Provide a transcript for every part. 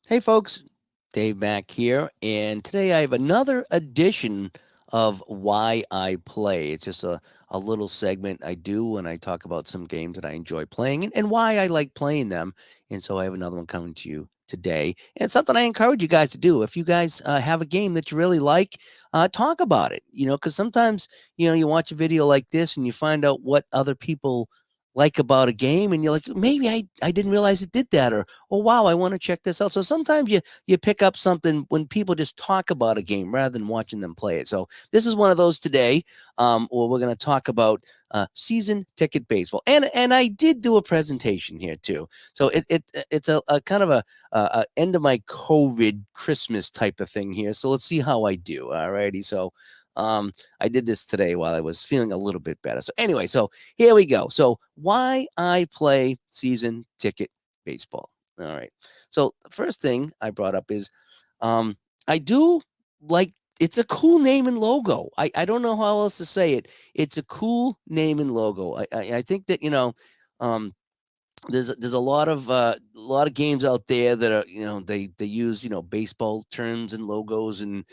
Hey, folks, Dave back here, and today I have another edition of Why I Play. It's just a little segment I do when I talk about some games that I enjoy playing and why I like playing them. And so I have another one coming to you today. And it's something I encourage you guys to do. If you guys have a game that you really like, talk about it, because sometimes, you watch a video like this and you find out what other people like about a game and you're like maybe I didn't realize it did that or oh wow, I want to check this out. So sometimes you pick up something when people just talk about a game rather than watching them play it. So this is one of those today. Where we're going to talk about season ticket baseball, and I did do a presentation here too. So it's a kind of a end of my COVID Christmas type of thing here. So let's see how I do. All righty. So I did this today while I was feeling a little bit better. So anyway, so here we go. So why I play season ticket baseball. All right. So the first thing I brought up is um, I do like it's a cool name and logo. I don't know how else to say it. It's a cool name and logo. I think that um, there's a lot of games out there that are they use baseball terms and logos, and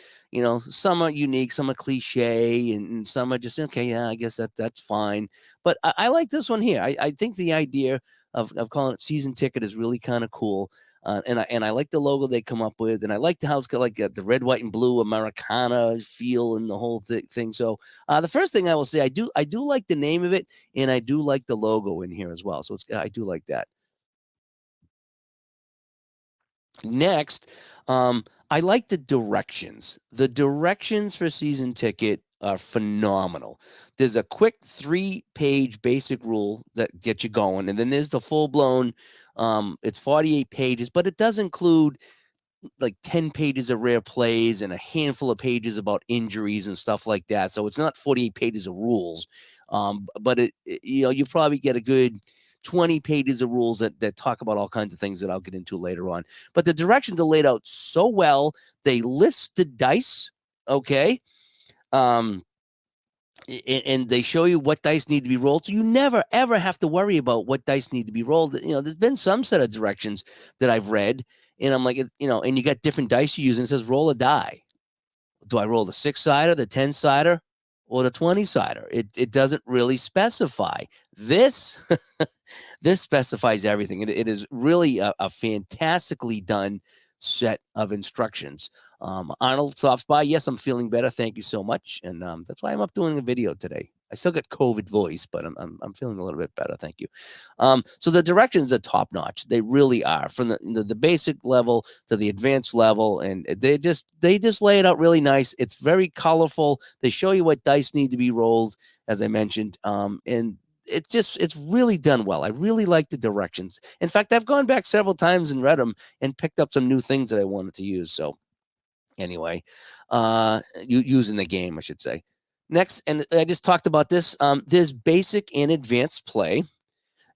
some are unique, some are cliche, and some are just okay. Yeah, I guess that's fine. But I like this one here. I think the idea of calling it season ticket is really kind of cool. And I like the logo they come up with, and I like how it's got like the red, white, and blue Americana feel and the whole thing. So the first thing I will say, I do like the name of it, and I do like the logo in here as well. So I do like that. Next, I like the directions. The directions for season ticket are phenomenal. There's a quick 3-page basic rule that gets you going, and then there's the full blown. It's 48 pages, but it does include like 10 pages of rare plays and a handful of pages about injuries and stuff like that. So it's not 48 pages of rules. But you probably get a good 20 pages of rules that talk about all kinds of things that I'll get into later on. But the directions are laid out so well. They list the dice, okay? Um, and they show you what dice need to be rolled, so you never ever have to worry about what dice need to be rolled. There's been some set of directions that I've read, and I'm like, and you got different dice you use, and it says roll a die. Do I roll the 6-sider, the 10-sider, or the 20-sider? It doesn't really specify. This this specifies everything. It is really a fantastically done set of instructions. Arnold stops by. Yes, I'm feeling better. Thank you so much. And that's why I'm up doing a video today. I still got COVID voice, but I'm feeling a little bit better. Thank you. So the directions are top notch. They really are, from the basic level to the advanced level, and they just lay it out really nice. It's very colorful. They show you what dice need to be rolled, as I mentioned, and it's really done well. I really like the directions. In fact, I've gone back several times and read them and picked up some new things that I wanted to use. So anyway, using the game, I should say. Next, and I just talked about this. There's basic and advanced play.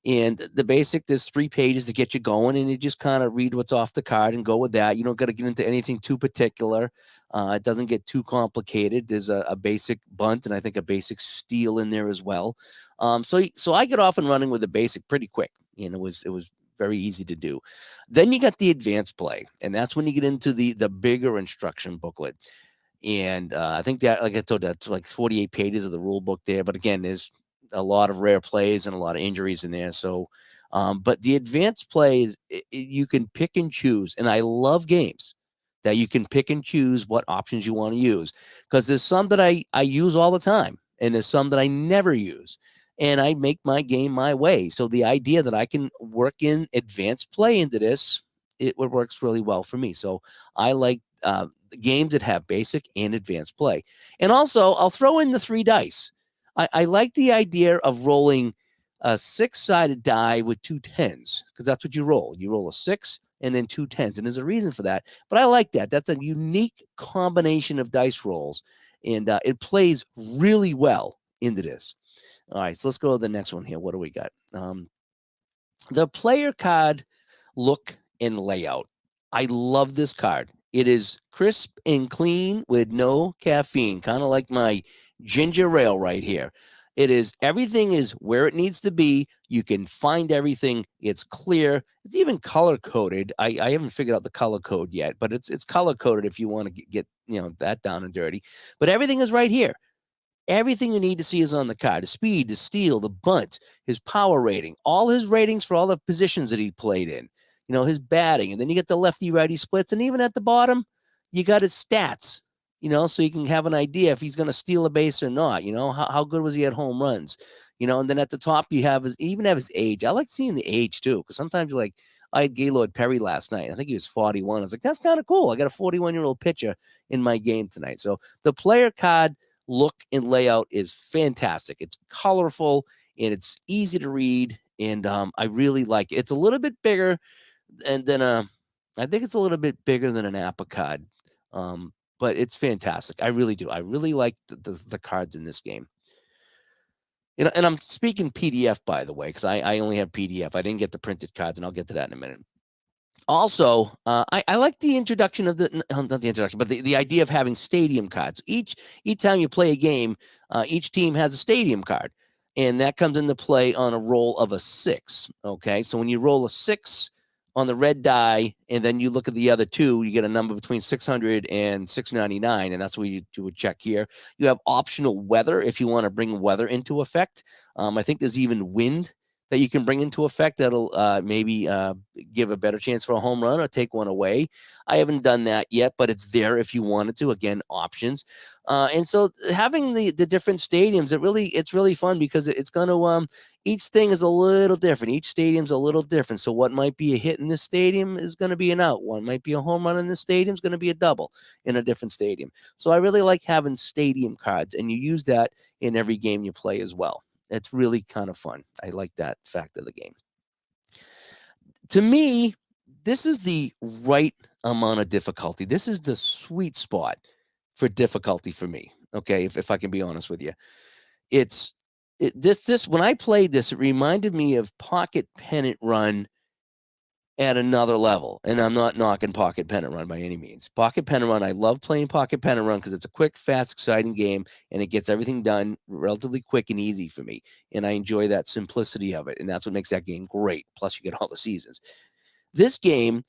And the basic, there's 3 pages to get you going, and you just kind of read what's off the card and go with that. You don't got to get into anything too particular. It doesn't get too complicated. There's a basic bunt and I think a basic steal in there as well. So I get off and running with the basic pretty quick, and it was very easy to do. Then you got the advanced play, and that's when you get into the bigger instruction booklet. And I think that, like I told you, that's like 48 pages of the rule book there. But again, there's a lot of rare plays and a lot of injuries in there. So, but the advanced plays, you can pick and choose. And I love games that you can pick and choose what options you want to use, because there's some that I use all the time, and there's some that I never use. And I make my game my way. So the idea that I can work in advanced play into this, it works really well for me. So I like games that have basic and advanced play. And also, I'll throw in the 3 dice. I like the idea of rolling a 6-sided die with 2 10s, because that's what you roll. You roll a 6 and then 2 10s. And there's a reason for that. But I like that. That's a unique combination of dice rolls. And it plays really well into this. All right, so let's go to the next one here. What do we got? The player card look and layout. I love this card. It is crisp and clean with no caffeine, kind of like my ginger ale right here. Everything is where it needs to be. You can find everything. It's clear. It's even color coded. I haven't figured out the color code yet, but it's color coded if you want to get that down and dirty. But everything is right here. Everything you need to see is on the card: the speed, the steal, the bunt, his power rating, all his ratings for all the positions that he played in, his batting. And then you get the lefty righty splits. And even at the bottom, you got his stats, so you can have an idea if he's going to steal a base or not. How good was he at home runs? And then at the top, you have his age. I like seeing the age too, because sometimes you're like, I had Gaylord Perry last night. I think he was 41. I was like, that's kind of cool. I got a 41-year-old pitcher in my game tonight. So the player card look and layout is fantastic. It's colorful and it's easy to read, and I really like it. It's a little bit bigger than I think it's a little bit bigger than an Apicard, but it's fantastic. I really do. I really like the cards in this game. And I'm speaking PDF, by the way, because I only have PDF. I didn't get the printed cards, and I'll get to that in a minute. Also, I like the introduction of not the introduction, but the idea of having stadium cards. Each time you play a game, each team has a stadium card, and that comes into play on a roll of a 6. Okay, so when you roll a 6 on the red die, and then you look at the other two, you get a number between 600 and 699, and that's what you would check here. You have optional weather if you want to bring weather into effect. I think there's even wind that you can bring into effect that'll maybe give a better chance for a home run or take one away. I haven't done that yet, but it's there if you wanted to. Again, options. And so having the different stadiums, it's really fun because it's going to each thing is a little different. Each stadium's a little different. So what might be a hit in this stadium is going to be an out. One might be a home run in this stadium is going to be a double in a different stadium. So I really like having stadium cards, and you use that in every game you play as well. It's really kind of fun. I like that fact of the game. To me, this is the right amount of difficulty. This is the sweet spot for difficulty for me. Okay, if I can be honest with you, this when I played this, it reminded me of Pocket Pennant Run at another level. And I'm not knocking Pocket Pennant Run by any means. Pocket Pennant Run, I love playing Pocket Pennant Run because it's a quick, fast, exciting game, and it gets everything done relatively quick and easy for me. And I enjoy that simplicity of it, and that's what makes that game great. Plus, you get all the seasons. This game,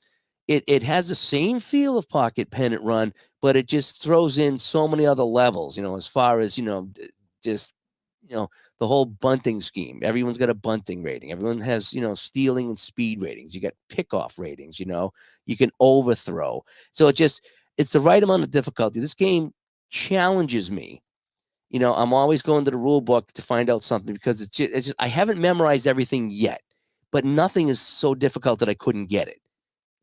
it has the same feel of Pocket Pennant Run, but it just throws in so many other levels, as far as, just the whole bunting scheme. Everyone's got a bunting rating. Everyone has, stealing and speed ratings. You got pickoff ratings, you can overthrow. So it's the right amount of difficulty. This game challenges me. I'm always going to the rule book to find out something because it's just I haven't memorized everything yet, but nothing is so difficult that I couldn't get it.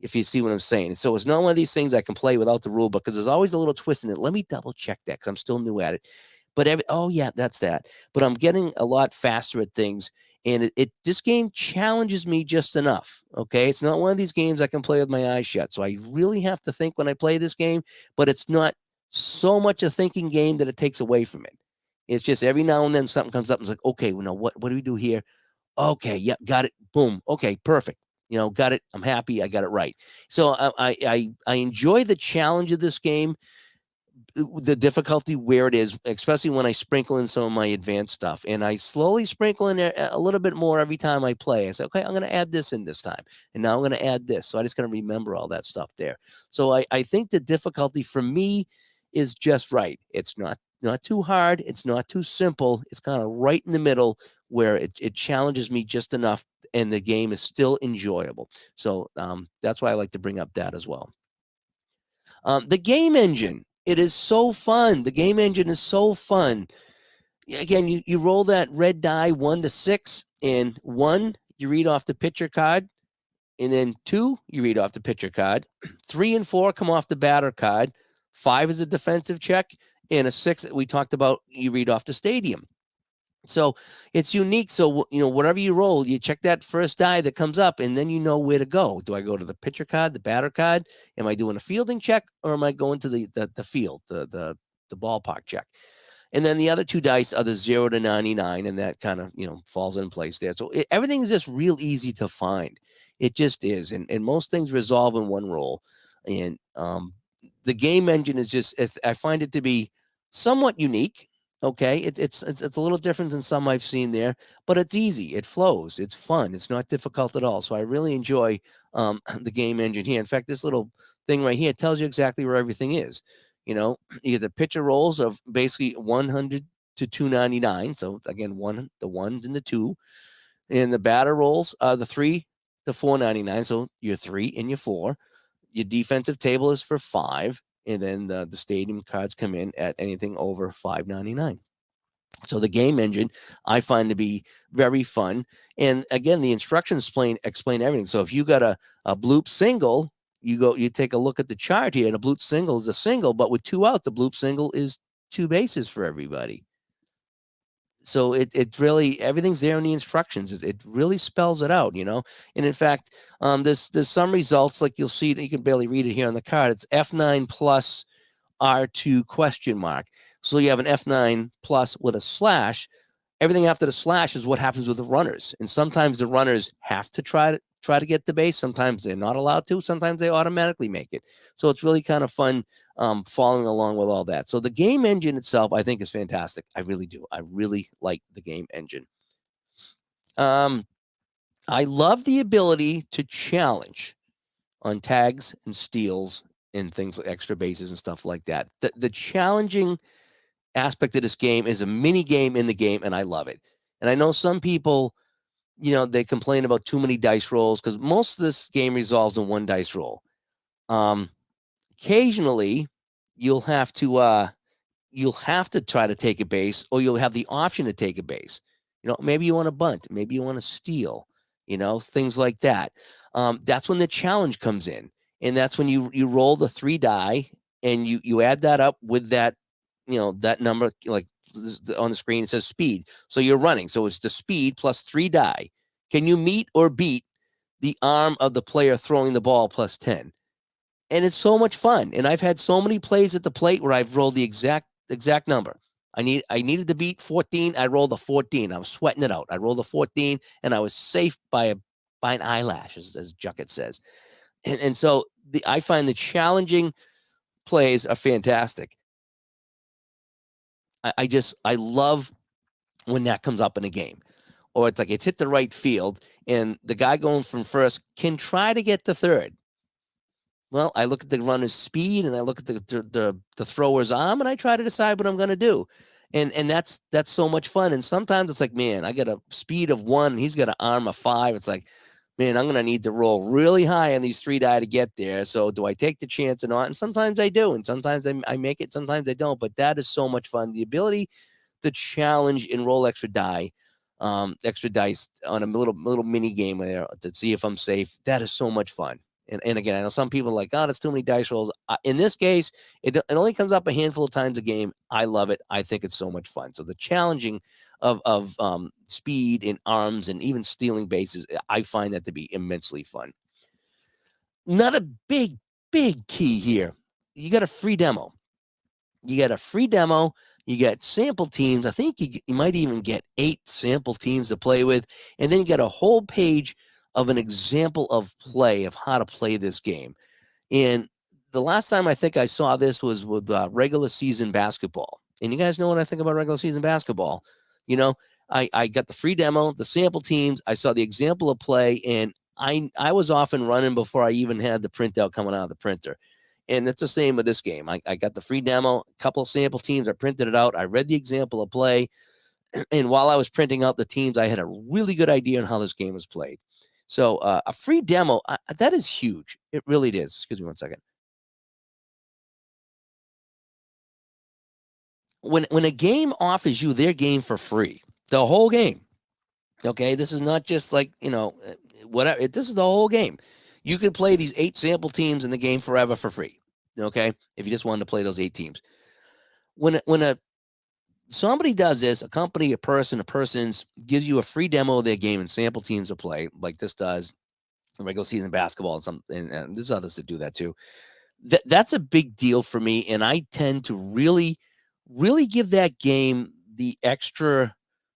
If you see what I'm saying. So it's not one of these things I can play without the rule book because there's always a little twist in it. Let me double check that because I'm still new at it. But oh yeah, that's that. But I'm getting a lot faster at things, and this game challenges me just enough. Okay, it's not one of these games I can play with my eyes shut. So I really have to think when I play this game. But it's not so much a thinking game that it takes away from it. It's just every now and then something comes up and it's like, okay, well, what do we do here? Okay, yep, got it. Boom. Okay, perfect. Got it. I'm happy. I got it right. So I enjoy the challenge of this game, the difficulty where it is, especially when I sprinkle in some of my advanced stuff, and I slowly sprinkle in a little bit more every time I play. I say, okay, I'm going to add this in this time, and now I'm going to add this. So I just got to remember all that stuff there. So I think the difficulty for me is just right. It's not too hard. It's not too simple. It's kind of right in the middle where it challenges me just enough, and the game is still enjoyable. So that's why I like to bring up that as well. The game engine. It is so fun. The game engine is so fun. Again, you roll that red die 1 to 6, and 1, you read off the pitcher card, and then 2, you read off the pitcher card. 3 and 4 come off the batter card. 5 is a defensive check, and a 6 that we talked about, you read off the stadium. So it's unique. So, whatever you roll, you check that first die that comes up, and then you know where to go. Do I go to the pitcher card, the batter card? Am I doing a fielding check, or am I going to the field, the ballpark check? And then the other 2 dice are the 0 to 99, and that kind of, falls in place there. So everything is just real easy to find. It just is. And most things resolve in one roll. And the game engine is I find it to be somewhat unique. Okay, it's a little different than some I've seen there, but it's easy. It flows. It's fun. It's not difficult at all. So I really enjoy the game engine here. In fact, this little thing right here tells you exactly where everything is. You know, you get the pitcher rolls of basically 100 to 299. So again, the ones and the two, and the batter rolls the 3 to 499. So your 3 and your 4. Your defensive table is for 5, and then the stadium cards come in at anything over 599. So the game engine I find to be very fun. And again, the instructions explain everything. So if you got a bloop single, you take a look at the chart here, and a bloop single is a single, but with 2 out, the bloop single is 2 bases for everybody. So it really, everything's there in the instructions. It really spells it out, you know. And in fact, there's some results, like you'll see that you can barely read it here on the card. It's F9 plus R2 question mark. So you have an F9 plus with a slash. Everything after the slash is what happens with the runners. And sometimes the runners have to try to get the base. Sometimes they're not allowed to. Sometimes they automatically make it. So it's really kind of fun following along with all that. So the game engine itself, I think, is fantastic. I really do. I really like the game engine. I love the ability to challenge on tags and steals and things like extra bases and stuff like that. The challenging aspect of this game is a mini game in the game, and I love it. And I know some people, you know, they complain about too many dice rolls because most of this game resolves in one dice roll. Occasionally, you'll have to try to take a base, or you'll have the option to take a base. You know, maybe you want to bunt, maybe you want to steal, you know, things like that. That's when the challenge comes in, and that's when you roll the 3 die, and you add that up with that, you know, that number, like on the screen it says speed. So you're running, so it's the speed plus 3 die. Can you meet or beat the arm of the player throwing the ball plus 10? And it's so much fun. And I've had so many plays at the plate where I've rolled the exact number. I needed to beat 14. I rolled a 14. I was sweating it out. I rolled a 14, and I was safe by an eyelash, as Juckett says. And so I find the challenging plays are fantastic. I love when that comes up in a game, or it's like it's hit the right field, and the guy going from first can try to get to third. Well, I look at the runner's speed, and I look at the thrower's arm, and I try to decide what I'm going to do. And that's so much fun. And sometimes it's like, man, I got a speed of 1, and he's got an arm of 5. It's like, man, I'm going to need to roll really high on these 3 die to get there. So do I take the chance or not? And sometimes I do, and sometimes I make it, sometimes I don't. But that is so much fun. The ability to challenge and roll extra dice on a little mini game there to see if I'm safe. That is so much fun. And again, I know some people are like, oh, that's too many dice rolls. In this case, it only comes up a handful of times a game. I love it. I think it's so much fun. So the challenging of speed and arms and even stealing bases, I find that to be immensely fun. Not a big key here. You got a free demo. You get sample teams. I think you might even get 8 sample teams to play with. And then you get a whole page of an example of play of how to play this game. And the last time I think I saw this was with regular season basketball. And you guys know what I think about regular season basketball. You know, I got the free demo, the sample teams. I saw the example of play, and I was off and running before I even had the printout coming out of the printer. And it's the same with this game. I got the free demo, a couple of sample teams. I printed it out. I read the example of play. And while I was printing out the teams, I had a really good idea on how this game was played. So a free demo, that is huge. It really is. Excuse me one second. When a game offers you their game for free, the whole game, okay, this is not just like, you know, whatever. This is the whole game. You can play these 8 sample teams in the game forever for free, okay, if you just wanted to play those 8 teams. When somebody does this, a company, a persons gives you a free demo of their game and sample teams to play, like this does regular season basketball, and there's others that do that too. That's a big deal for me, and I tend to really give that game the extra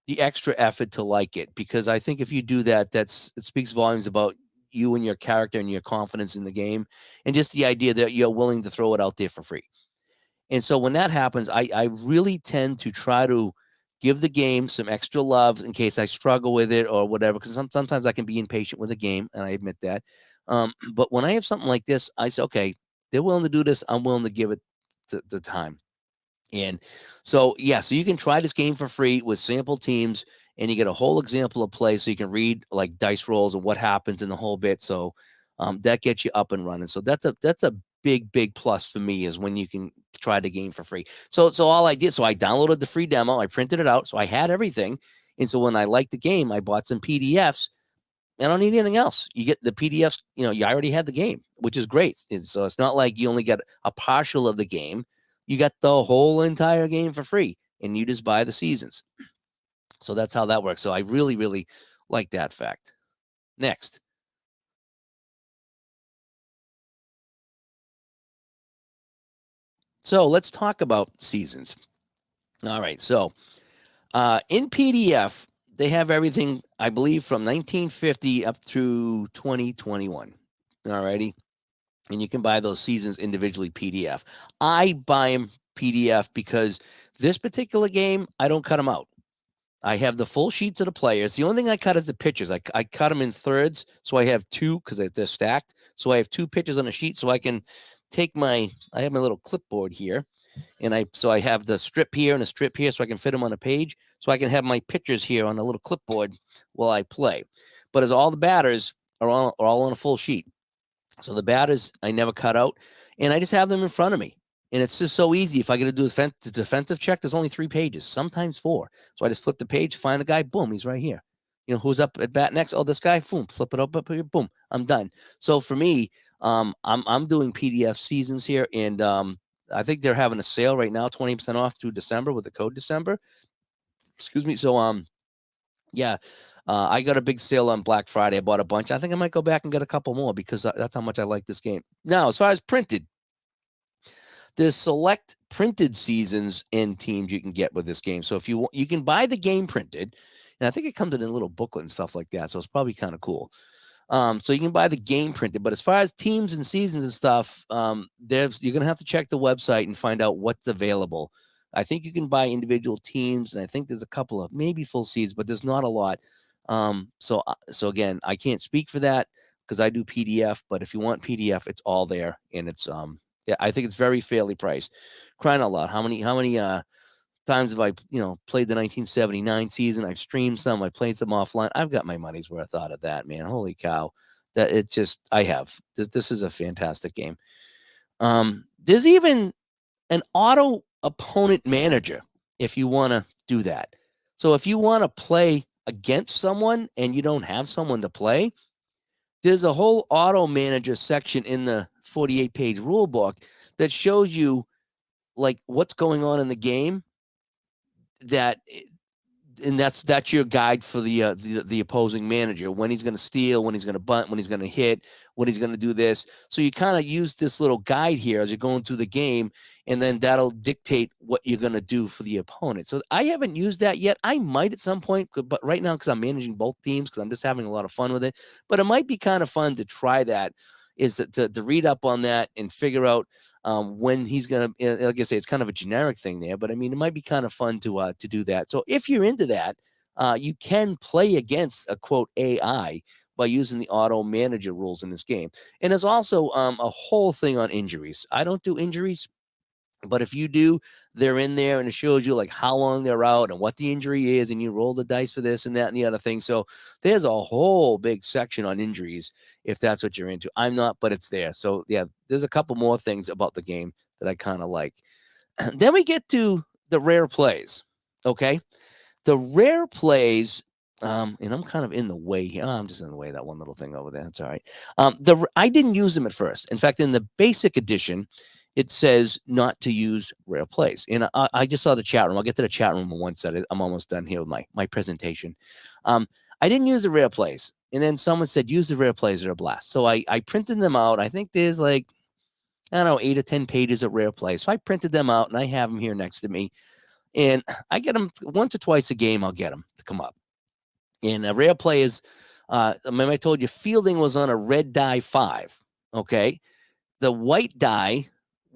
effort to like it, because I think if you do that, it speaks volumes about you and your character and your confidence in the game, and just the idea that you're willing to throw it out there for free. And so when that happens, I really tend to try to give the game some extra love in case I struggle with it or whatever. Because sometimes I can be impatient with a game, and I admit that. But when I have something like this, I say, okay, they're willing to do this. I'm willing to give it the time. And so, yeah, so you can try this game for free with sample teams, and you get a whole example of play, so you can read like dice rolls and what happens in the whole bit. So that gets you up and running. So that's a big plus for me is when you can try the game for free. So all I did, so I downloaded the free demo, I printed it out, so I had everything. And so when I liked the game, I bought some PDFs. I don't need anything else. You get the PDFs, you already had the game, which is great. And so it's not like you only get a partial of the game. You got the whole entire game for free, and you just buy the seasons. So that's how that works. So I really like that fact. Next. So let's talk about seasons. All right. So in PDF, they have everything, I believe, from 1950 up through 2021. All righty. And you can buy those seasons individually PDF. I buy them PDF because this particular game, I don't cut them out. I have the full sheets of the players. The only thing I cut is the pictures. I cut them in thirds, so I have two because they're stacked. So I have two pictures on a sheet, so I can take I have my little clipboard here, and I have the strip here and a strip here, so I can fit them on a page. So I can have my pictures here on a little clipboard while I play. But as all the batters are all on a full sheet. So the batters I never cut out, and I just have them in front of me. And it's just so easy. If I got to do the defensive check, there's only 3 pages, sometimes 4. So I just flip the page, find the guy, boom, he's right here. Who's up at bat next? Oh, this guy, boom, flip it up here, boom, I'm done. So for me, I'm doing PDF seasons here, and I think they're having a sale right now, 20% off through December with the code December. Excuse me. So yeah, I got a big sale on Black Friday. I bought a bunch. I think I might go back and get a couple more because that's how much I like this game. Now, as far as printed, there's select printed seasons and teams you can get with this game. So if you want, you can buy the game printed, and I think it comes in a little booklet and stuff like that. So it's probably kind of cool. So you can buy the game printed, but as far as teams and seasons and stuff, you're gonna have to check the website and find out what's available. I think you can buy individual teams, and I think there's a couple of maybe full seeds, but there's not a lot. So again, I can't speak for that because I do PDF. But if you want PDF, it's all there, and it's yeah, I think it's very fairly priced. Crying out loud, how many times have I played the 1979 season? I've streamed some, I played some offline. I've got my money's worth out of that, man. Holy cow, that it just I have this is a fantastic game. There's even an auto opponent manager if you want to do that. So if you want to play against someone and you don't have someone to play, there's a whole auto manager section in the 48-page rule book that shows you like what's going on in the game that and that's your guide for the opposing manager, when he's going to steal, when he's going to bunt, when he's going to hit, when he's going to do this. So you kind of use this little guide here as you're going through the game, and then that'll dictate what you're going to do for the opponent. So I haven't used that yet. I might at some point, but right now, because I'm managing both teams, because I'm just having a lot of fun with it. But it might be kind of fun to try that, is to read up on that and figure out when he's gonna, like I say, it's kind of a generic thing there, but I mean, it might be kind of fun to do that. So if you're into that, you can play against a quote AI by using the auto manager rules in this game. And there's also a whole thing on injuries. I don't do injuries, but if you do, they're in there, and it shows you like how long they're out and what the injury is, and you roll the dice for this and that and the other thing. So there's a whole big section on injuries if that's what you're into. I'm not, but it's there. So yeah, there's a couple more things about the game that I kind of like. Then we get to the rare plays. Okay. The rare plays, and I'm kind of in the way here. Oh, I'm just in the way of that one little thing over there. That's all right. I didn't use them at first. In fact, in the basic edition, it says not to use rare plays. And I just saw the chat room. I'll get to the chat room once that I'm almost done here with my presentation. I didn't use the rare plays. And then someone said, use the rare plays, they're a blast. So I printed them out. I think there's like, I don't know, 8 or 10 pages of rare plays. So I printed them out, and I have them here next to me. And I get them once or twice a game. I'll get them to come up. And a rare play is, I told you, fielding was on a red die 5. Okay. The white die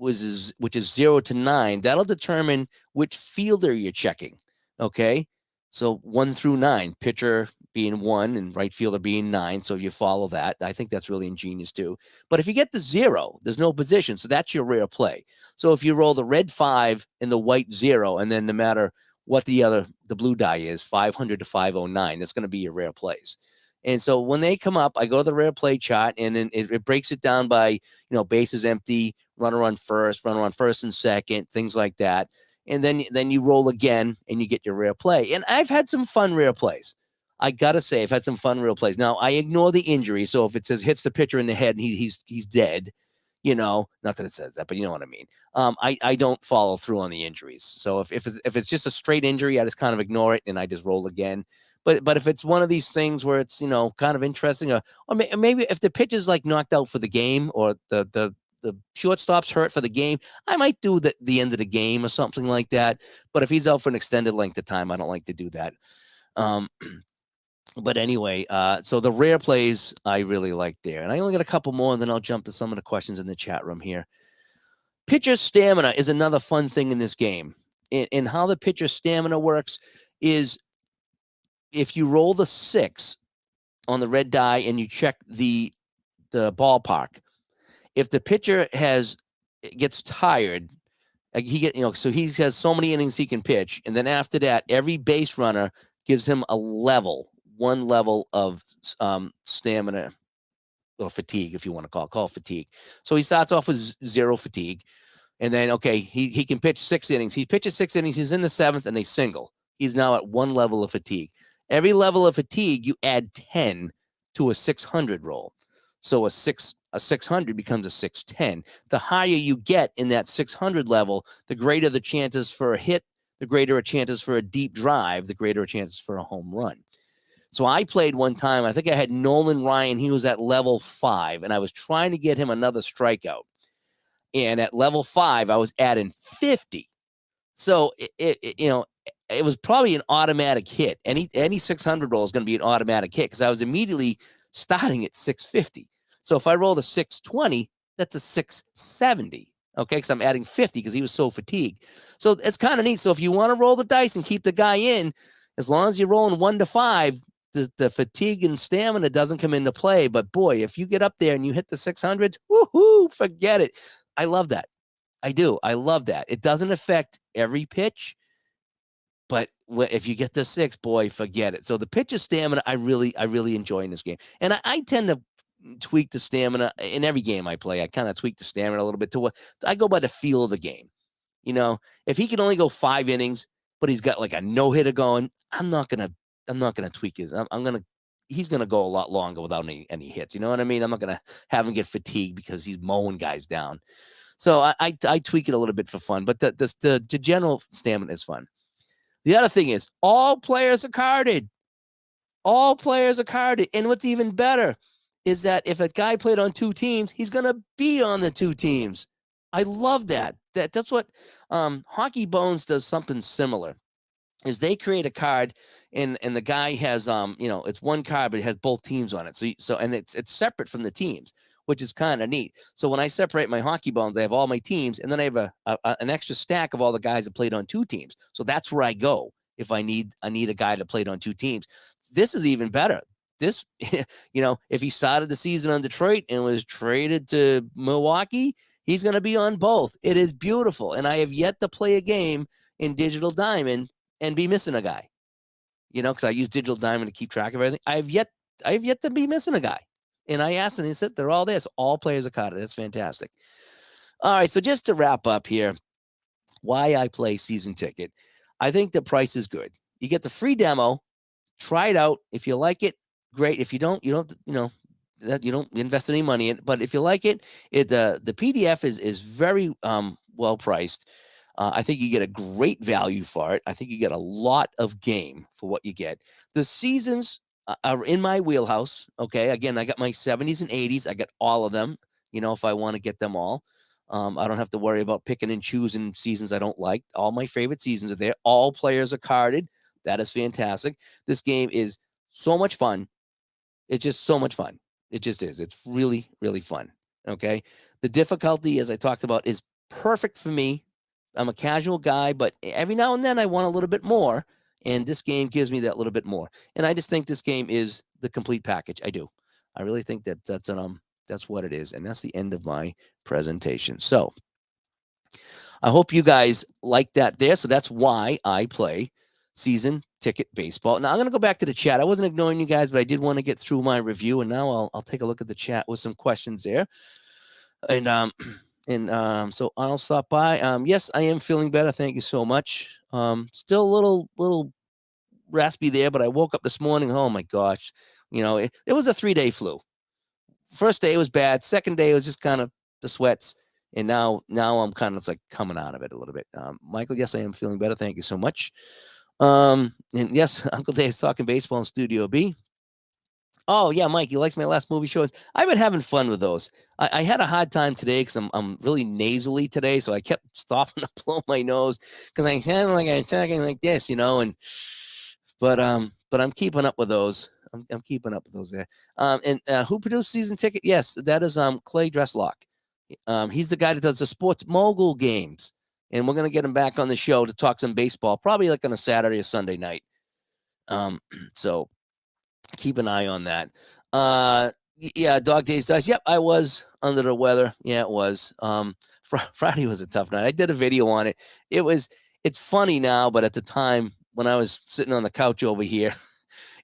which is 0 to 9, that'll determine which fielder you're checking. Okay. So 1 through 9, pitcher being 1 and right fielder being 9. So if you follow that, I think that's really ingenious too. But if you get the 0, there's no position. So that's your rare play. So if you roll the red 5 and the white 0, and then no matter what the blue die is, 500 to 509, that's going to be your rare plays. And so when they come up, I go to the rare play chart, and then it breaks it down by, bases empty, runner on first and second, things like that. And then you roll again and you get your rare play. And I've had some fun rare plays. I gotta say, I've had some fun rare plays. Now I ignore the injury. So if it says hits the pitcher in the head and he's dead, not that it says that, but you know what I mean. I don't follow through on the injuries. So if it's just a straight injury, I just kind of ignore it and I just roll again. But if it's one of these things where it's kind of interesting, or maybe if the pitcher's like knocked out for the game, or the shortstop's hurt for the game, I might do the end of the game or something like that. But if he's out for an extended length of time, I don't like to do that. But anyway, so the rare plays I really like there. And I only got a couple more, and then I'll jump to some of the questions in the chat room here. Pitcher stamina is another fun thing in this game. And how the pitcher stamina works is if you roll the 6 on the red die and you check the ballpark, if the pitcher gets tired, so he has so many innings he can pitch, and then after that, every base runner gives him one level of stamina or fatigue, if you want to call it fatigue. So he starts off with 0 fatigue, and then he can pitch 6 innings. He pitches 6 innings. He's in the 7th, and they single. He's now at 1 level of fatigue. Every level of fatigue, you add 10 to a 600 roll. So a 600 becomes a 610. The higher you get in that 600 level, the greater the chances for a hit, the greater a chances for a deep drive, the greater a chances for a home run. So I played one time, I think I had Nolan Ryan. He was at level 5, and I was trying to get him another strikeout. And at level 5, I was adding 50. So it was probably an automatic hit. Any 600 roll is going to be an automatic hit because I was immediately starting at 650. So if I rolled a 620, that's a 670. Okay, because I'm adding 50 because he was so fatigued. So it's kind of neat. So if you want to roll the dice and keep the guy in, as long as you're rolling 1 to 5, the fatigue and stamina doesn't come into play. But boy, if you get up there and you hit the 600s, woohoo, forget it. I love that. I do. I love that. It doesn't affect every pitch, but if you get the 6, boy, forget it. So the pitcher stamina, I really enjoy in this game. And I tend to tweak the stamina in every game I play. I kind of tweak the stamina a little bit to what I go by the feel of the game. If he can only go 5 innings, but he's got like a no-hitter going, I'm not gonna tweak his. He's gonna go a lot longer without any hits. You know what I mean? I'm not gonna have him get fatigued because he's mowing guys down. So I tweak it a little bit for fun, but the general stamina is fun. The other thing is all players are carded. All players are carded. And what's even better is that if a guy played on 2 teams, he's going to be on the 2 teams. I love that. That's what Hockey Bones does something similar. Is they create a card and the guy has it's one card but it has both teams on it. So and it's separate from the teams, which is kind of neat. So when I separate my Hockey Bones, I have all my teams, and then I have an extra stack of all the guys that played on 2 teams. So that's where I go if I need a guy that played on 2 teams. This is even better. This, if he started the season on Detroit and was traded to Milwaukee, he's going to be on both. It is beautiful, and I have yet to play a game in Digital Diamond and be missing a guy. Because I use Digital Diamond to keep track of everything. I have yet to be missing a guy. And I asked, and he said they're all there. So all players are carded. That's fantastic. All right, so just to wrap up here, why I play season ticket. I think the price is good. You get the free demo, try it out. If you like it, great. If you don't, you don't invest any money in it. But if you like it, the PDF is very well priced. I think you get a great value for it. I think you get a lot of game for what you get. The seasons are in my wheelhouse. Okay. Again, I got my 70s and 80s. I got all of them, if I want to get them all. I don't have to worry about picking and choosing seasons I don't like. All my favorite seasons are there. All players are carded. That is fantastic. This game is so much fun. It's just so much fun. It just is. It's really, really fun. Okay. The difficulty, as I talked about, is perfect for me. I'm a casual guy, but every now and then I want a little bit more. And this game gives me that little bit more. And I just think this game is the complete package. I do. I really think that that's what it is. And that's the end of my presentation. So I hope you guys like that there. So that's why I play season ticket baseball. Now I'm going to go back to the chat. I wasn't ignoring you guys, but I did want to get through my review, and now I'll take a look at the chat with some questions there. And so I'll stop by. Yes, I am feeling better. Thank you so much. Still a little raspy there, but I woke up this morning. Oh my gosh, it was a 3-day flu. First day was bad. Second day was just kind of the sweats, and now I'm kind of like coming out of it a little bit. Michael, yes, I am feeling better. Thank you so much. And yes, Uncle Dave's talking baseball in Studio B. Oh yeah, Mike, you liked my last movie show. I've been having fun with those. I had a hard time today because I'm really nasally today, so I kept stopping to blow my nose because I sound like I'm talking like this, but I'm keeping up with those. I'm keeping up with those there. And who produced Season Ticket? Yes, that is Clay Dresslock. He's the guy that does the Sports Mogul games, and we're gonna get him back on the show to talk some baseball, probably like on a Saturday or Sunday night. So keep an eye on that. Yeah, Dog Days Dice. Yep, I was under the weather. Yeah, it was. Friday was a tough night. I did a video on it. It's funny now, but at the time when I was sitting on the couch over here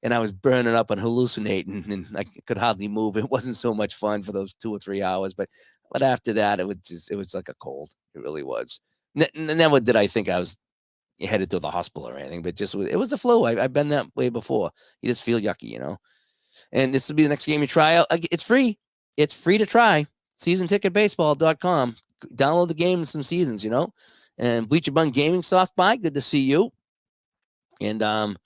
and I was burning up and hallucinating and I could hardly move, it wasn't so much fun for those 2 or 3 hours. But after that, it was like a cold. It really was. Never did I think I was headed to the hospital or anything, but it was the flu. I've been that way before. You just feel yucky. And this will be the next game you try out. It's free. It's free to try. SeasonTicketBaseball.com. Download the game and some seasons, And Bleacher Bun Gaming Soft Buy. Good to see you. And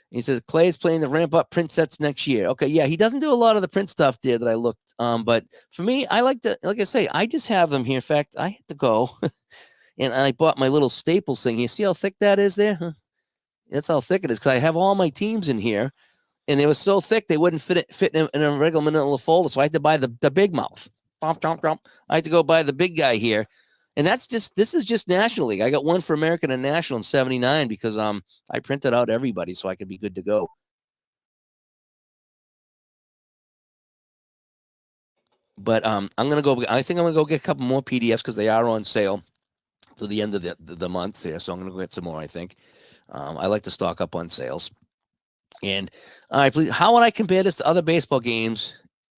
he says Clay is playing the ramp up print sets next year. Okay, yeah, he doesn't do a lot of the print stuff there that I looked. But for me, I like I say, I just have them here. In fact, I had to go and I bought my little Staples thing. You see how thick that is there? Huh? That's how thick it is because I have all my teams in here. And they were so thick they wouldn't fit in a regular manila folder. So I had to buy the big mouth. I had to go buy the big guy here. And this is just National League. I got one for American and National in 79 because I printed out everybody so I could be good to go. But I think I'm gonna go get a couple more PDFs because they are on sale to the end of the month there. So I'm gonna go get some more, I think. I like to stock up on sales. And all right, please, how would I compare this to other baseball games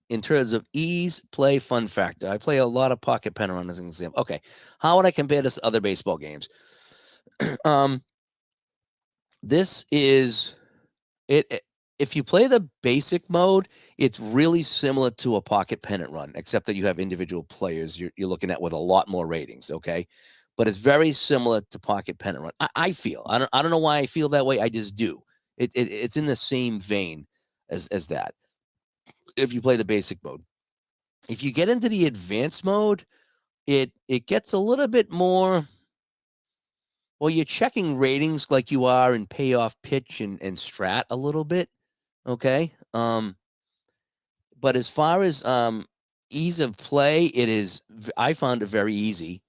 in terms of ease, play, fun factor? I play a lot of pocket pen around as an example. Okay, how would I compare this to other baseball games? This is it. If you play the basic mode, it's really similar to a pocket pennant run, except that you have individual players you're looking at with a lot more ratings. Okay, but it's very similar to pocket pennant run. I feel I don't know why I feel that way. I just do. It's in the same vein as that. If you play the basic mode, if you get into the advanced mode, it gets a little bit more. Well, you're checking ratings like you are in payoff pitch and strat a little bit. Okay. But as far as ease of play, I found it very easy.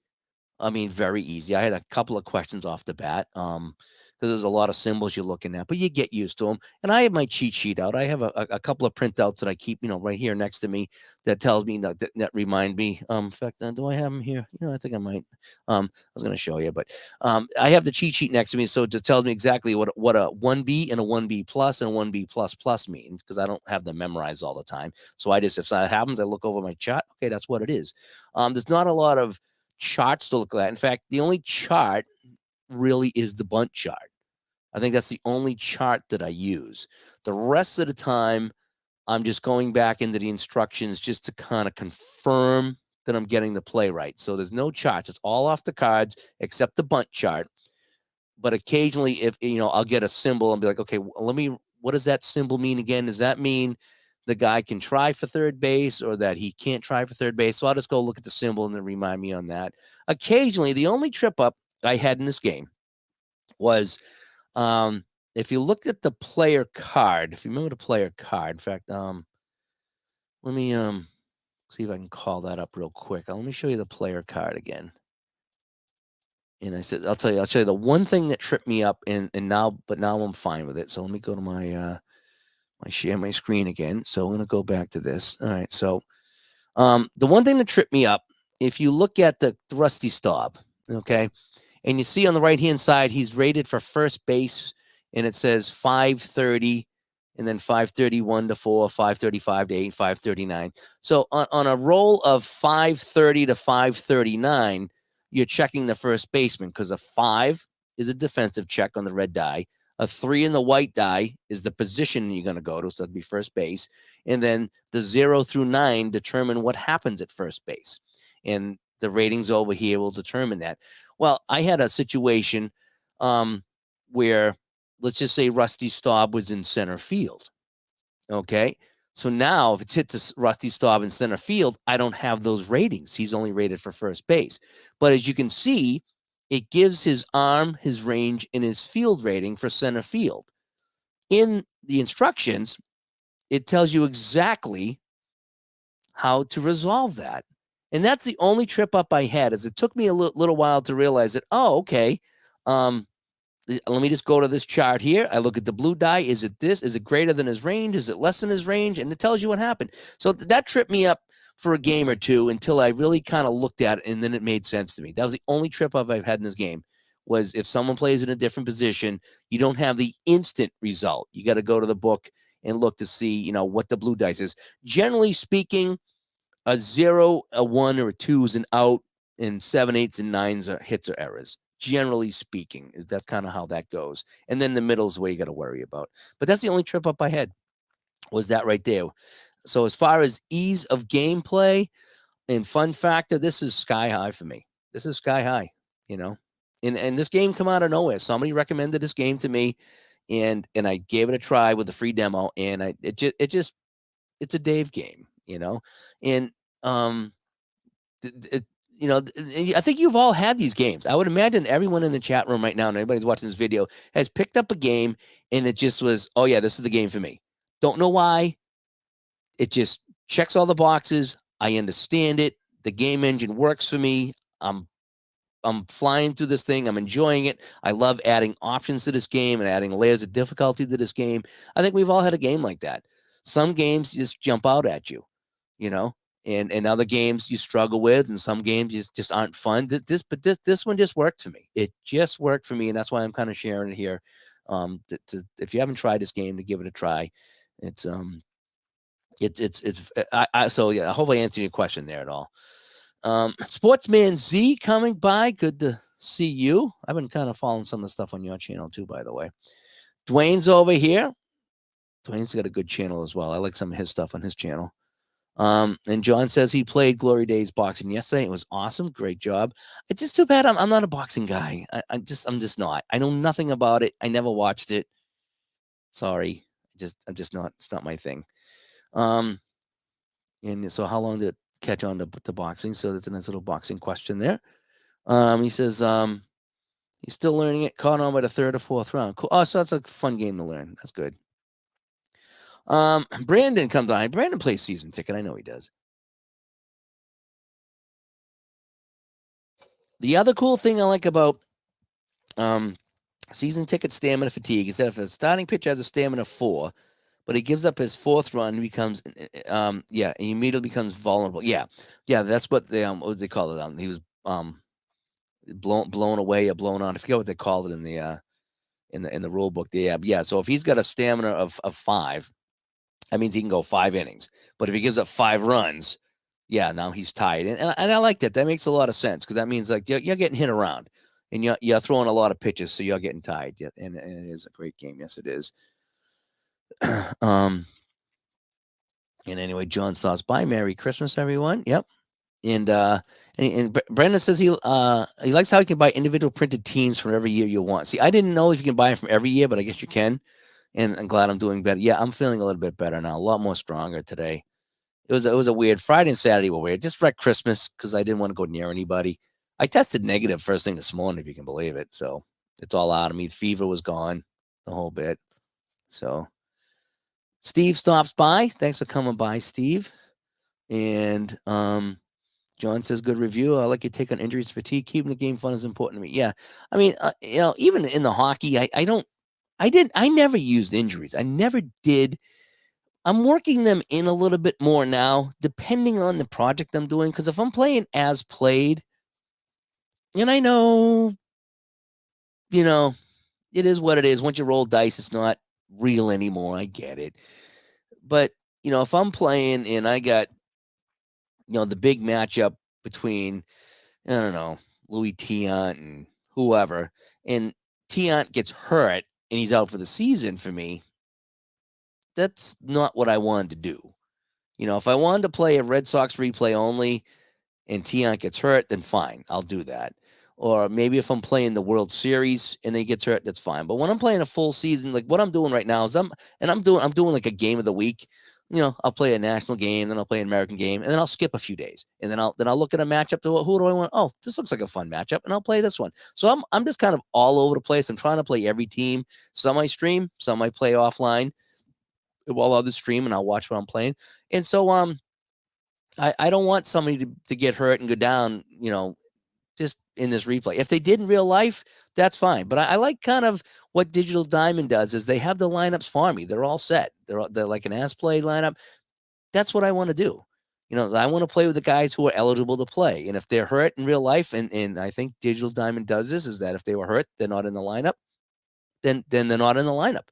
I mean, very easy. I had a couple of questions off the bat because there's a lot of symbols you're looking at, but you get used to them. And I have my cheat sheet out. I have a couple of printouts that I keep, right here next to me that tells me that remind me. In fact, do I have them here? I think I might. I was going to show you, but I have the cheat sheet next to me, so it tells me exactly what a 1B and a 1B plus and a 1B plus plus means because I don't have them memorized all the time. So I just, if that happens, I look over my chart. Okay, that's what it is. There's not a lot of charts to look at. In fact, the only chart really is the bunt chart. I think that's the only chart that I use. The rest of the time, I'm just going back into the instructions just to kind of confirm that I'm getting the play right. So there's no charts. It's all off the cards except the bunt chart. But occasionally, if I'll get a symbol and be like, okay, what does that symbol mean again? Does that mean the guy can try for third base or that he can't try for third base? So I'll just go look at the symbol and then remind me on that. Occasionally, the only trip up I had in this game was if you look at the player card, if you remember the player card, in fact, let me see if I can call that up real quick. Let me show you the player card again. And I said, I'll tell you the one thing that tripped me up, and now I'm fine with it. So let me go to my share my screen again. So I'm going to go back to this. All right. So the one thing that tripped me up, if you look at the Rusty Staub, okay, and you see on the right-hand side, he's rated for first base, and it says 530, and then 531 to 4, 535 to 8, 539. So on a roll of 530 to 539, you're checking the first baseman, because a 5 is a defensive check on the red die. A 3 in the white die is the position you're going to go to, so that'd be first base. And then the 0 through 9 determine what happens at first base. And the ratings over here will determine that. Well, I had a situation where, let's just say Rusty Staub was in center field. Okay. So now if it's hit to Rusty Staub in center field, I don't have those ratings. He's only rated for first base. But as you can see, it gives his arm, his range, and his field rating for center field. In the instructions, it tells you exactly how to resolve that. And that's the only trip up I had, is it took me a little while to realize that, oh, okay, let me just go to this chart here. I look at the blue die. Is it this? Is it greater than his range? Is it less than his range? And it tells you what happened. So that tripped me up for a game or two until I really kind of looked at it, and then it made sense to me. That was the only trip up I've had in this game, was if someone plays in a different position, you don't have the instant result. You got to go to the book and look to see, what the blue dice is. Generally speaking, a 0, a 1, or a 2 is an out, and 7, 8s, and 9s are hits or errors. Generally speaking, that's kind of how that goes. And then the middle is where you got to worry about. But that's the only trip up I had, was that right there. So as far as ease of gameplay and fun factor, this is sky high for me. This is sky high, And this game come out of nowhere. Somebody recommended this game to me, and I gave it a try with the free demo, and it's a Dave game, and I think you've all had these games. I would imagine everyone in the chat room right now, and everybody's watching this video, has picked up a game, and it just was, oh yeah, this is the game for me. Don't know why. It just checks all the boxes. I understand it. The game engine works for me. I'm flying through this thing. I'm enjoying it. I love adding options to this game and adding layers of difficulty to this game. I think we've all had a game like that. Some games just jump out at you, and other games you struggle with, and some games just aren't fun. This one just worked for me. It just worked for me, and that's why I'm kind of sharing it here. If you haven't tried this game, to give it a try. So yeah, I hope I answered your question there at all. Sportsman Z coming by. Good to see you. I've been kind of following some of the stuff on your channel too, by the way. Dwayne's over here. Dwayne's got a good channel as well. I like some of his stuff on his channel. And John says he played Glory Days boxing yesterday. It was awesome. Great job. It's just too bad I'm not a boxing guy. I'm just not. I know nothing about it. I never watched it. Sorry. I'm just not. It's not my thing. And so how long did it catch on to boxing? So that's a nice little boxing question there. He says he's still learning it. Caught on by the 3rd or 4th round. Cool. Oh, so that's a fun game to learn. That's good. Brandon comes on. Brandon plays season ticket. I know he does. The other cool thing I like about season ticket stamina fatigue is that if a starting pitcher has a stamina 4, but he gives up his 4th run, he becomes he immediately becomes vulnerable. Yeah, that's what they call it. He was blown away or blown on. I forget what they called it in the rule book. Yeah. So if he's got a stamina of 5, that means he can go 5 innings. But if he gives up 5 runs, now he's tied. And I like that. That makes a lot of sense, because that means like you're getting hit around, and you're throwing a lot of pitches, so you're getting tied. Yeah, and it is a great game. Yes, it is. And anyway, John Sauce. Bye. Merry Christmas, everyone. Yep. And Brandon says he likes how you can buy individual printed teams from every year you want. See, I didn't know if you can buy them from every year, but I guess you can. And I'm glad I'm doing better. Yeah, I'm feeling a little bit better now. A lot more stronger today. It was a weird Friday and Saturday were weird. Just for Christmas, because I didn't want to go near anybody. I tested negative first thing this morning, if you can believe it. So it's all out of me. The fever was gone, the whole bit. So Steve stops by. Thanks for coming by, Steve. And John says, good review. I like your take on injuries, fatigue. Keeping the game fun is important to me. Yeah. I mean, even in the hockey, I never used injuries. I never did. I'm working them in a little bit more now, depending on the project I'm doing. Because if I'm playing as played, and I know, it is what it is. Once you roll dice, it's not real anymore. I get it. But, if I'm playing and I got, the big matchup between, I don't know, Louis Tiant and whoever, and Tiant gets hurt and he's out for the season for me, that's not what I wanted to do. If I wanted to play a Red Sox replay only and Tiant gets hurt, then fine, I'll do that. Or maybe if I'm playing the World Series and he gets hurt, that's fine. But when I'm playing a full season, like what I'm doing right now is I'm doing like a game of the week. I'll play a national game, then I'll play an American game, and then I'll skip a few days, and then I'll look at a matchup. Who do I want? Oh, this looks like a fun matchup, and I'll play this one. So I'm just kind of all over the place. I'm trying to play every team. Some I stream, some I play offline while others stream, and I'll watch what I'm playing. And so I don't want somebody to get hurt and go down, just in this replay. If they did in real life, that's fine. But I like kind of what Digital Diamond does is they have the lineups for me. They're all set. They're like an as played lineup. That's what I want to do. I want to play with the guys who are eligible to play. And if they're hurt in real life, and I think Digital Diamond does this, is that if they were hurt, they're not in the lineup, then they're not in the lineup.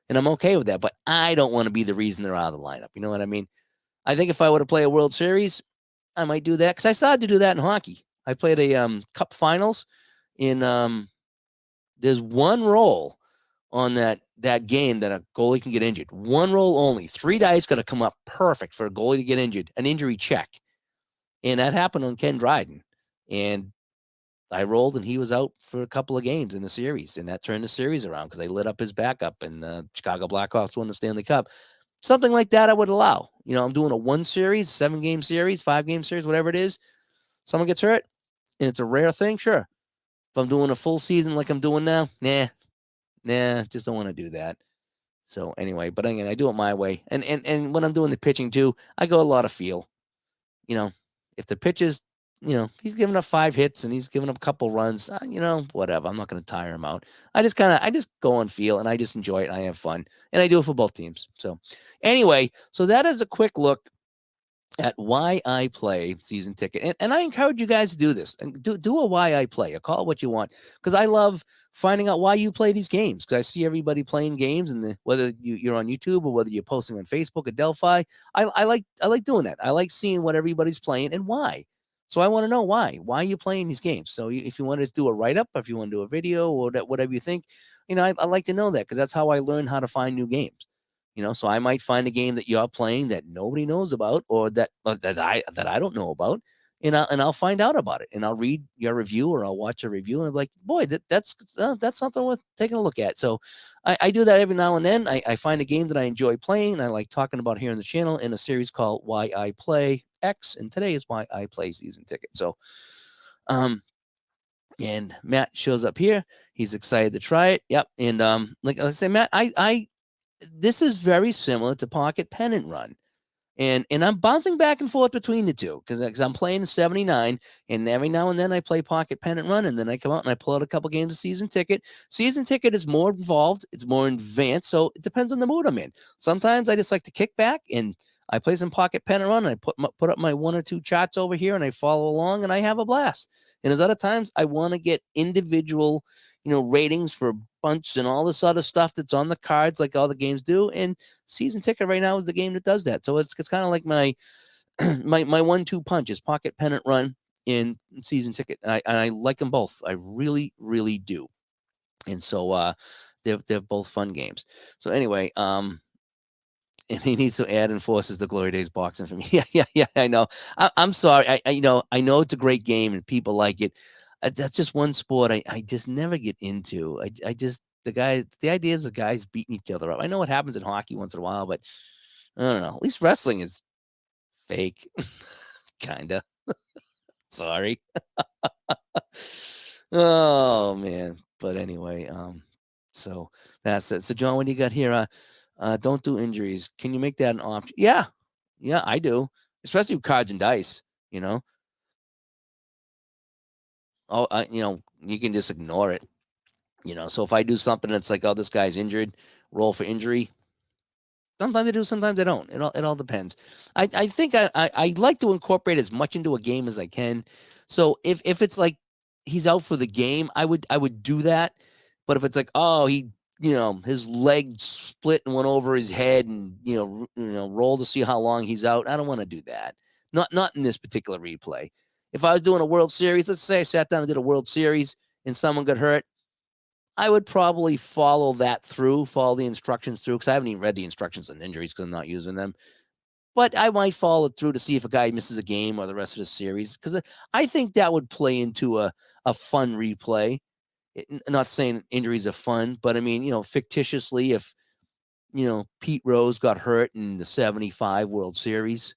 And I'm okay with that. But I don't want to be the reason they're out of the lineup. You know what I mean? I think if I were to play a World Series, I might do that because I started to do that in hockey. I played a Cup Finals in. There's one roll on that game that a goalie can get injured. One roll only. 3 dice got to come up perfect for a goalie to get injured. An injury check, and that happened on Ken Dryden. And I rolled, and he was out for a couple of games in the series, and that turned the series around because they lit up his backup, and the Chicago Blackhawks won the Stanley Cup. Something like that I would allow. I'm doing a 1 series, 7-game series, 5-game series, whatever it is. Someone gets hurt, and it's a rare thing, sure. If I'm doing a full season like I'm doing now, just don't want to do that. So anyway, but again, I do it my way. And when I'm doing the pitching too, I go a lot of feel. If the pitch is, he's giving up 5 hits and he's giving up a couple runs, whatever. I'm not going to tire him out. I just go on feel and I just enjoy it. And I have fun, and I do it for both teams. So anyway, so that is a quick look at why I play season ticket. And I encourage you guys to do this and do a why I play, or call it what you want. Because I love finding out why you play these games. Because I see everybody playing games, and whether you're on YouTube or whether you're posting on Facebook or Delphi, I like doing that. I like seeing what everybody's playing and why. So I want to know why are you playing these games? So if you want to do a write-up, if you want to do a video or whatever you think, I like to know that, because that's how I learn how to find new games. So I might find a game that you're playing that nobody knows about, or that I don't know about, and I'll find out about it, and I'll read your review, or I'll watch a review, and I'm like, boy, that's something worth taking a look at. So I do that every now and then. I find a game that I enjoy playing, and I like talking about here on the channel in a series called Why I Play X, and today is Why I Play Season Ticket. So, and Matt shows up here. He's excited to try it. Yep. And like I say, Matt, this is very similar to Pocket Pennant Run. And I'm bouncing back and forth between the two because I'm playing 79, and every now and then I play Pocket Pennant Run, and then I come out and I pull out a couple games of Season Ticket. Season Ticket is more involved. It's more advanced, so it depends on the mood I'm in. Sometimes I just like to kick back and I play some Pocket Pennant Run, and I put up my 1 or 2 charts over here, and I follow along, and I have a blast. And there's other times I want to get individual, ratings for bunch and all this other stuff that's on the cards, like all the games do. And Season Ticket right now is the game that does that. So it's kind of like my my 1-2 punch is Pocket Pennant Run in Season Ticket, and I like them both. I really, really do. And so they're both fun games. So anyway, and he needs to add enforces the Glory Days boxing for me. Yeah. I know. I'm sorry. I know it's a great game and people like it. That's just one sport I just never get into. I just the idea is the guys beating each other up. I know what happens in hockey once in a while, but I don't know. At least wrestling is fake, kinda. Sorry. Oh man. But anyway, so that's it. So John, what do you got here? Don't do injuries. Can you make that an option? Yeah, I do. Especially with cards and dice. you can just ignore it. So if I do something that's like, oh, this guy's injured, roll for injury. Sometimes I do, sometimes I don't. It all depends. I think I like to incorporate as much into a game as I can. So if it's like he's out for the game, I would do that. But if it's like, oh, his leg split and went over his head, and roll to see how long he's out, I don't want to do that. Not in this particular replay. If I was doing a World Series, let's say I sat down and did a World Series and someone got hurt, I would probably follow the instructions through, because I haven't even read the instructions on injuries because I'm not using them. But I might follow it through to see if a guy misses a game or the rest of the series, because I think that would play into a fun replay. Not saying injuries are fun, but I mean, fictitiously, if Pete Rose got hurt in the '75 World Series,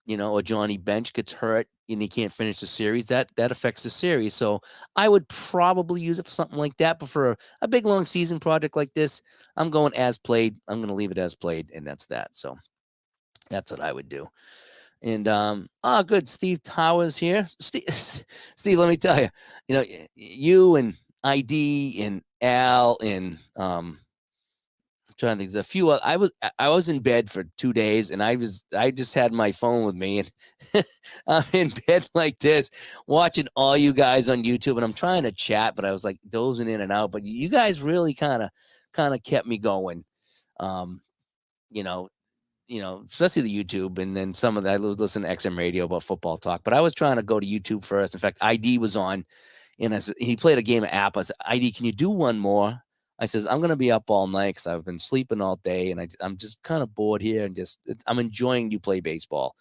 or Johnny Bench gets hurt and he can't finish the series, that affects the series. So I would probably use it for something like that. But for a big long season project like this, I'm going as played. I'm going to leave it as played, and that's that. So that's what I would do. And good. Steve Towers here. Steve, let me tell you, you and ID and Al and trying to think. There's a few. I was in bed for 2 days, and I just had my phone with me, and I'm in bed like this, watching all you guys on YouTube, and I'm trying to chat, but I was like dozing in and out. But you guys really kind of kept me going. Um, you know, especially the YouTube, and then some of that. I was listening to XM radio about football talk, but I was trying to go to YouTube first. In fact, ID was on, and he played a game of app. I said, ID, can you do one more? I says, I'm going to be up all night because I've been sleeping all day, and I'm just kind of bored here, and I'm enjoying you play baseball.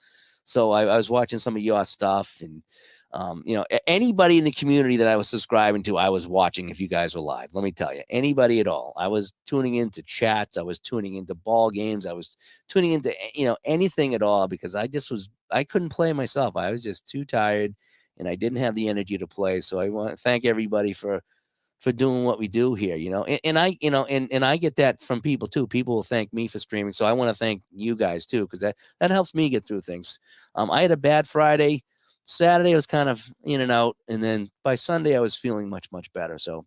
So I was watching some of your stuff, and anybody in the community that I was subscribing to, I was watching if you guys were live. Let me tell you, anybody at all. I was tuning into chats. I was tuning into ball games. I was tuning into, anything at all, because I couldn't play myself. I was just too tired, and I didn't have the energy to play. So I want to thank everybody for doing what we do here, and I get that from people too. People will thank me for streaming. So I want to thank you guys too, because that helps me get through things. I had a bad Friday. Saturday I was kind of in and out, and then by Sunday I was feeling much, much better. So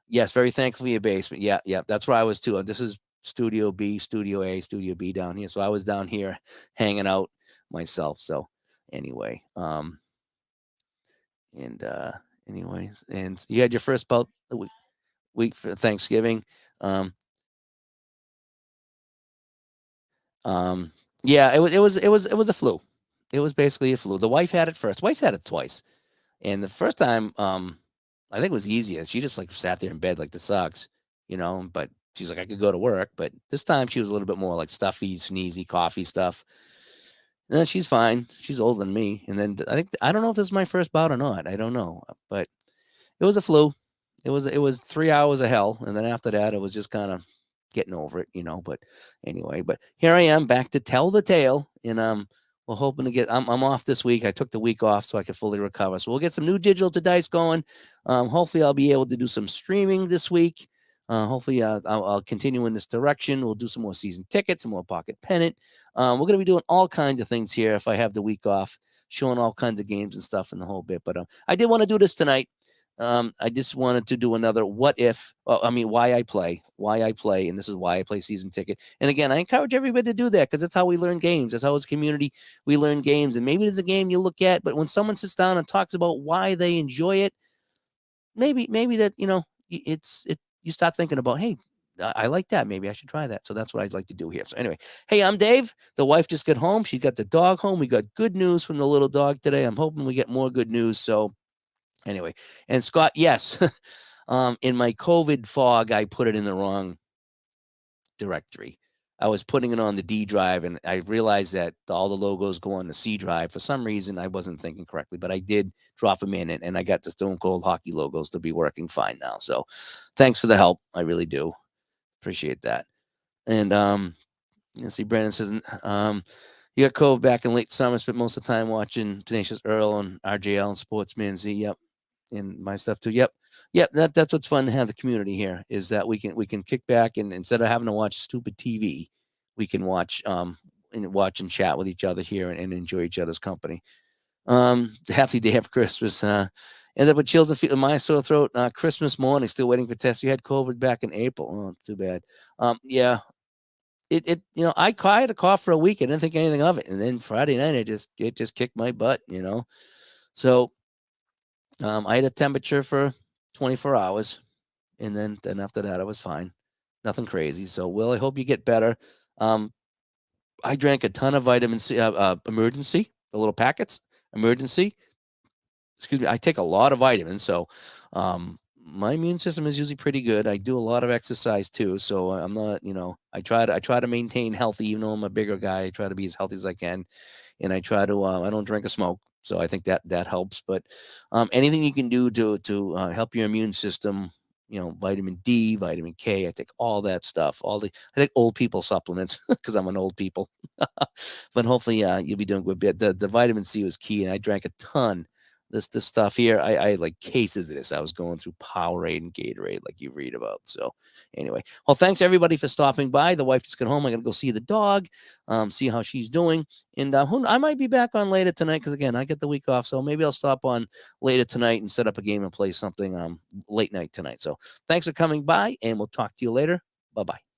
yes, very thankful for your basement. Yeah, yeah, that's where I was too. This is Studio B, Studio A, Studio B down here. So I was down here hanging out myself. So anyway, and anyways, and you had your first bout the week for Thanksgiving. Um, um, yeah, it was a flu. It was basically a flu. The wife had it first. Wife's had it twice. And the first time, I think it was easier. She just like sat there in bed like this sucks, but she's like, I could go to work. But this time she was a little bit more like stuffy, sneezy, coffee stuff. And then she's fine. She's older than me. And then I don't know if this is my first bout or not. I don't know. But it was a flu. It was 3 hours of hell. And then after that, it was just kind of getting over it. But anyway, but here I am back to tell the tale. And we're hoping to I'm off this week. I took the week off so I could fully recover. So we'll get some new digital to dice going. Hopefully I'll be able to do some streaming this week. Hopefully I'll continue in this direction. We'll do some more season tickets, some more pocket pennant. We're going to be doing all kinds of things here if I have the week off, showing all kinds of games and stuff in the whole bit. But I did want to do this tonight. I just wanted to do another what if, why I play, and this is why I play season ticket. And again, I encourage everybody to do that, because that's how we learn games. That's how as a community we learn games. And maybe there's a game you look at, but when someone sits down and talks about why they enjoy it, maybe that, you start thinking about, hey, I like that. Maybe I should try that. So that's what I'd like to do here. So anyway, hey, I'm Dave. The wife just got home. She got the dog home. We got good news from the little dog today. I'm hoping we get more good news. So anyway, and Scott, yes, in my COVID fog, I put it in the wrong directory. I was putting it on the D drive, and I realized that all the logos go on the C drive. For some reason, I wasn't thinking correctly, but I did drop them in, and I got the Stone Cold Hockey logos to be working fine now. So thanks for the help. I really do appreciate that. And you see, Brandon says, you got COVID back in late summer, spent most of the time watching Tenacious Earl and RJL and Sportsman Z. Yep. And my stuff too. Yep. Yep. That's what's fun to have the community here, is that we can kick back, and instead of having to watch stupid TV, we can watch and chat with each other here, and enjoy each other's company. Half the day after Christmas. Ended up with chills and my sore throat. Christmas morning, still waiting for tests. You had COVID back in April. Oh, too bad. Yeah, I had a cough for a week. I didn't think anything of it, and then Friday night, it just kicked my butt. So I had a temperature for 24 hours, and then after that, I was fine. Nothing crazy. So, Will, I hope you get better. Um, I drank a ton of vitamin C, emergency, the little packets, emergency. Excuse me. I take a lot of vitamins, so my immune system is usually pretty good. I do a lot of exercise too, so I'm not, I try to maintain healthy, even though I'm a bigger guy. I try to be as healthy as I can, and I try to, I don't drink or smoke, so I think that helps. But anything you can do to help your immune system, vitamin D, vitamin K. I take all that stuff. I take old people supplements because I'm an old people. But hopefully, you'll be doing good. The vitamin C was key, and I drank a ton. This stuff here, I had like cases of this. I was going through Powerade and Gatorade, like you read about. So, anyway, well, thanks everybody for stopping by. The wife just got home. I got to go see the dog, see how she's doing, and I might be back on later tonight because again, I get the week off, so maybe I'll stop on later tonight and set up a game and play something late night tonight. So, thanks for coming by, and we'll talk to you later. Bye bye.